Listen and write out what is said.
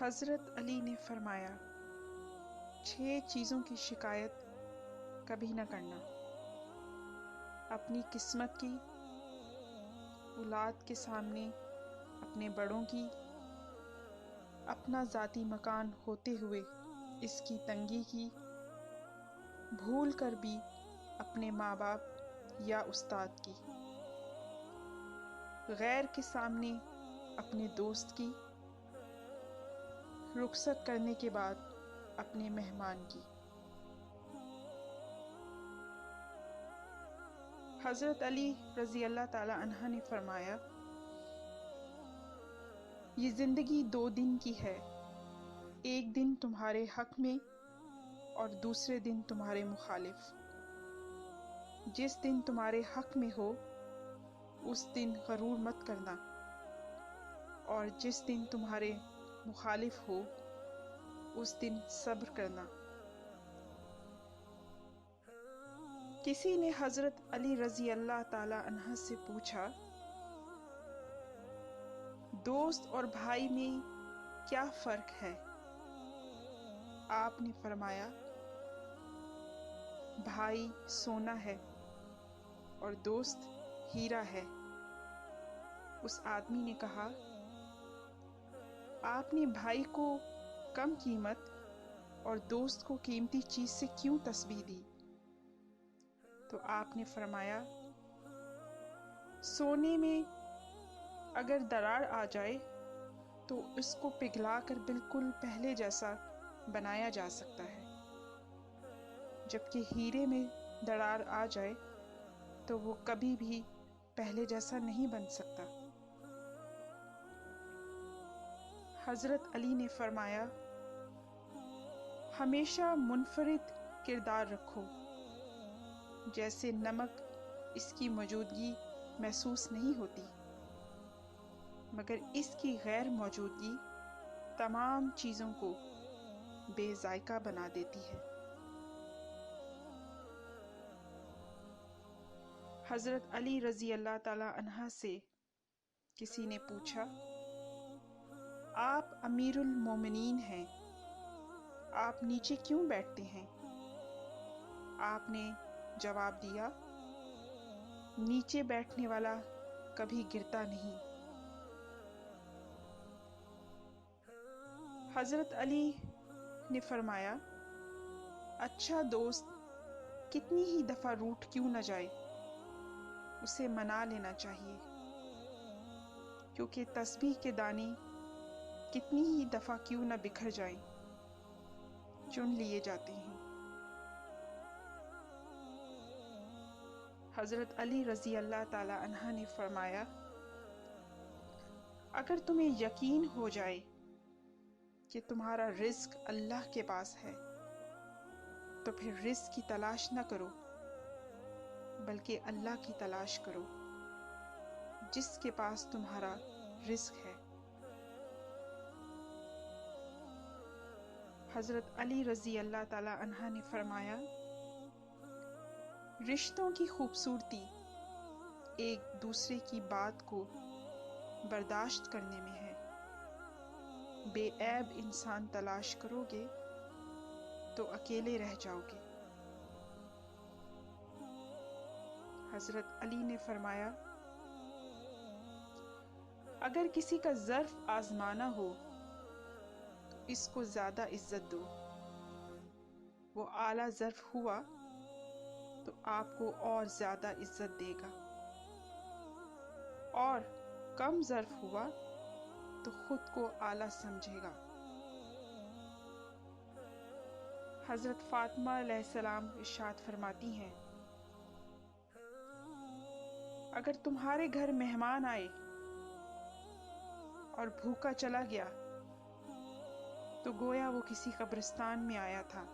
حضرت علی نے فرمایا، 6 چیزوں کی شکایت کبھی نہ کرنا: اپنی قسمت کی، اولاد کے سامنے اپنے بڑوں کی، اپنا ذاتی مکان ہوتے ہوئے اس کی تنگی کی، بھول کر بھی اپنے ماں باپ یا استاد کی، غیر کے سامنے اپنے دوست کی، رخصت کرنے کے بعد اپنے مہمان کی۔ حضرت علی رضی اللہ تعالی عنہ نے فرمایا، یہ زندگی 2 دن کی ہے، ایک دن تمہارے حق میں اور دوسرے دن تمہارے مخالف۔ جس دن تمہارے حق میں ہو اس دن غرور مت کرنا، اور جس دن تمہارے مخالف ہو اس دن صبر کرنا۔ کسی نے حضرت علی رضی اللہ تعالی عنہ سے پوچھا، دوست اور بھائی میں کیا فرق ہے؟ آپ نے فرمایا، بھائی سونا ہے اور دوست ہیرا ہے۔ اس آدمی نے کہا، آپ نے بھائی کو کم قیمت اور دوست کو قیمتی چیز سے کیوں تشبیہ دی؟ تو آپ نے فرمایا، سونے میں اگر دراڑ آ جائے تو اس کو پگھلا کر بالکل پہلے جیسا بنایا جا سکتا ہے، جبکہ ہیرے میں دراڑ آ جائے تو وہ کبھی بھی پہلے جیسا نہیں بن سکتا۔ حضرت علی نے فرمایا، ہمیشہ منفرد کردار رکھو، جیسے نمک اس کی موجودگی محسوس نہیں ہوتی، مگر اس کی غیر موجودگی تمام چیزوں کو بے ذائقہ بنا دیتی ہے۔ حضرت علی رضی اللہ تعالی عنہ سے کسی نے پوچھا، آپ امیر المومنین ہیں، آپ نیچے کیوں بیٹھتے ہیں؟ آپ نے جواب دیا، نیچے بیٹھنے والا کبھی گرتا نہیں۔ حضرت علی نے فرمایا، اچھا دوست کتنی ہی دفعہ روٹھ کیوں نہ جائے، اسے منا لینا چاہیے، کیونکہ تسبیح کے دانے کتنی ہی دفعہ کیوں نہ بکھر جائیں، چن لیے جاتے ہیں۔ حضرت علی رضی اللہ تعالی عنہ نے فرمایا، اگر تمہیں یقین ہو جائے کہ تمہارا رزق اللہ کے پاس ہے تو پھر رزق کی تلاش نہ کرو، بلکہ اللہ کی تلاش کرو جس کے پاس تمہارا رزق ہے۔ حضرت علی رضی اللہ تعالی عنہ نے فرمایا، رشتوں کی خوبصورتی ایک دوسرے کی بات کو برداشت کرنے میں ہے۔ بے عیب انسان تلاش کرو گے تو اکیلے رہ جاؤ گے۔ حضرت علی نے فرمایا، اگر کسی کا ظرف آزمانا ہو تو اس کو زیادہ عزت دو، وہ اعلیٰ ظرف ہوا تو آپ کو اور زیادہ عزت دے گا، اور کم ظرف ہوا تو خود کو اعلیٰ سمجھے گا۔ حضرت فاطمہ علیہ السلام ارشاد فرماتی ہیں، اگر تمہارے گھر مہمان آئے اور بھوکا چلا گیا تو گویا وہ کسی قبرستان میں آیا تھا۔